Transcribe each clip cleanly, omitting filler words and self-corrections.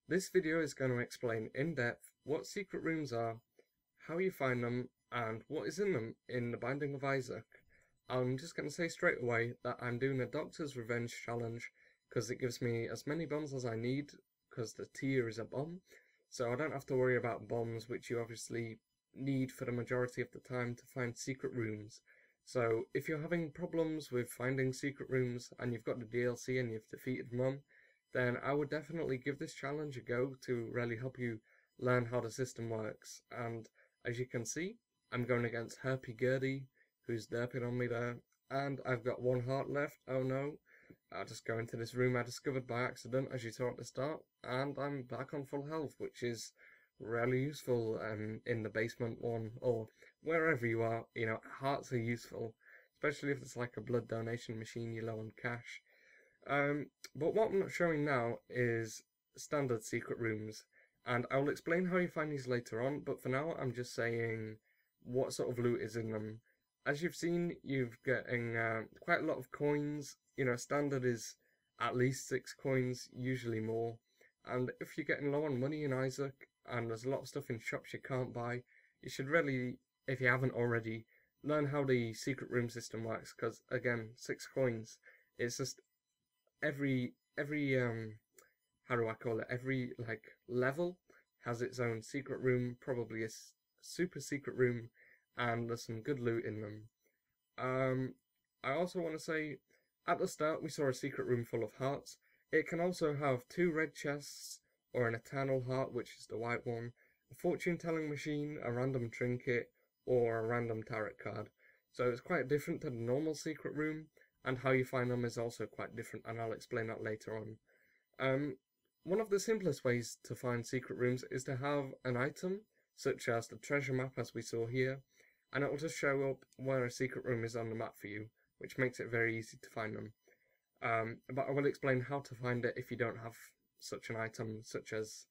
This video is going to explain in depth what secret rooms are, how you find them, and what is in them in The Binding of Isaac. I'm just going to say straight away that I'm doing a Doctor's Revenge challenge because it gives me as many bombs as I need, because the tier is a bomb, so I don't have to worry about bombs, which you obviously need for the majority of the time to find secret rooms. So if you're having problems with finding secret rooms and you've got the DLC and you've defeated Mum, then I would definitely give this challenge a go to really help you learn how the system works. And as you can see, I'm going against Herpy Gurdy, who's derping on me there, and I've got one heart left. Oh no. I'll just go into this room I discovered by accident, as you saw at the start, and I'm back on full health, which is really useful in the basement one, or wherever you are. You know, hearts are useful, especially if it's like a blood donation machine, you're low on cash. But what I'm not showing now is standard secret rooms, and I'll explain how you find these later on, but for now I'm just saying what sort of loot is in them. As you've seen, you're getting quite a lot of coins. You know, standard is at least 6 coins, usually more, and if you're getting low on money in Isaac, and there's a lot of stuff in shops you can't buy, you should really, if you haven't already, learn how the secret room system works, because again, 6 coins, it's just every how do I call it, every like level has its own secret room, probably a super secret room, and there's some good loot in them. I also want to say, at the start we saw a secret room full of hearts. It can also have 2 red chests, or an eternal heart, which is the white one, a fortune telling machine, a random trinket, or a random tarot card. So it's quite different to the normal secret room, and how you find them is also quite different, and I'll explain that later on. One of the simplest ways to find secret rooms is to have an item, such as the treasure map as we saw here, and it will just show up where a secret room is on the map for you, which makes it very easy to find them. But I will explain how to find it if you don't have such an item, such as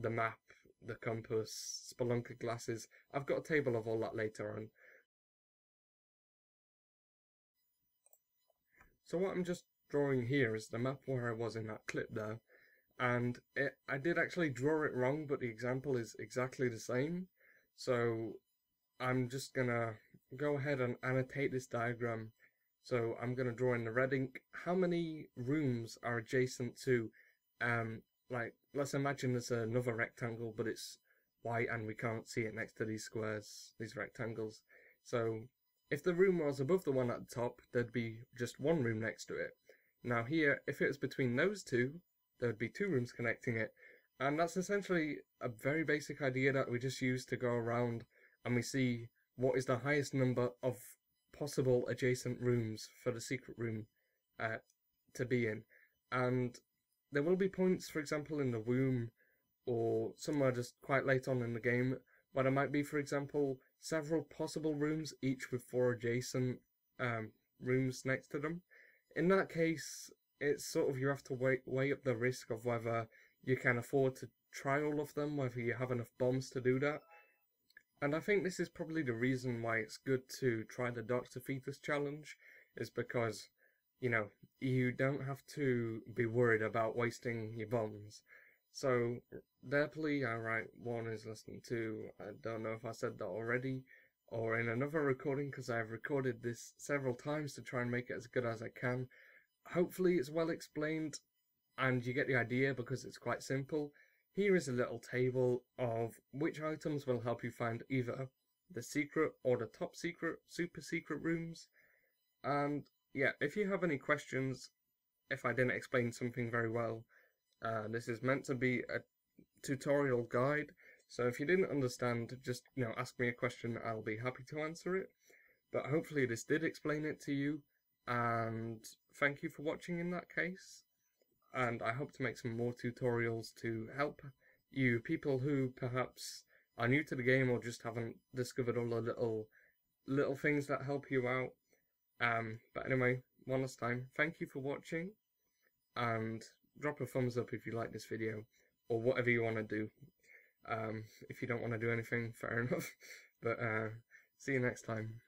the map, the compass, spelunker glasses. I've got a table of all that later on. So what I'm just drawing here is the map where I was in that clip there, and I did actually draw it wrong, but the example is exactly the same. So I'm just gonna go ahead and annotate this diagram. So I'm gonna draw in the red ink how many rooms are adjacent to, like, let's imagine there's another rectangle, but it's white and we can't see it next to these squares, these rectangles. So if the room was above the one at the top, there'd be just one room next to it. Now here, if it was between those two, there would be 2 rooms connecting it. And that's essentially a very basic idea that we just use to go around and we see what is the highest number of possible adjacent rooms for the secret room to be in. And there will be points, for example, in the womb or somewhere just quite late on in the game, where there might be, for example, several possible rooms, each with 4 adjacent rooms next to them. In that case, it's sort of, you have to weigh up the risk of whether you can afford to try all of them, whether you have enough bombs to do that. And I think this is probably the reason why it's good to try the Dr. Fetus challenge, is because, you know, you don't have to be worried about wasting your bombs. So, therefore, alright, 1 is less than 2. I don't know if I said that already, or in another recording, because I've recorded this several times to try and make it as good as I can. Hopefully it's well explained, and you get the idea because it's quite simple. Here is a little table of which items will help you find either the secret or the top secret, super secret rooms. And yeah, if you have any questions, if I didn't explain something very well, this is meant to be a tutorial guide, so if you didn't understand, just, you know, ask me a question, I'll be happy to answer it. But hopefully this did explain it to you, and thank you for watching in that case. And I hope to make some more tutorials to help you people who perhaps are new to the game or just haven't discovered all the little things that help you out. But anyway, one last time, thank you for watching, and drop a thumbs up if you like this video, or whatever you want to do. If you don't want to do anything, fair enough. But see you next time.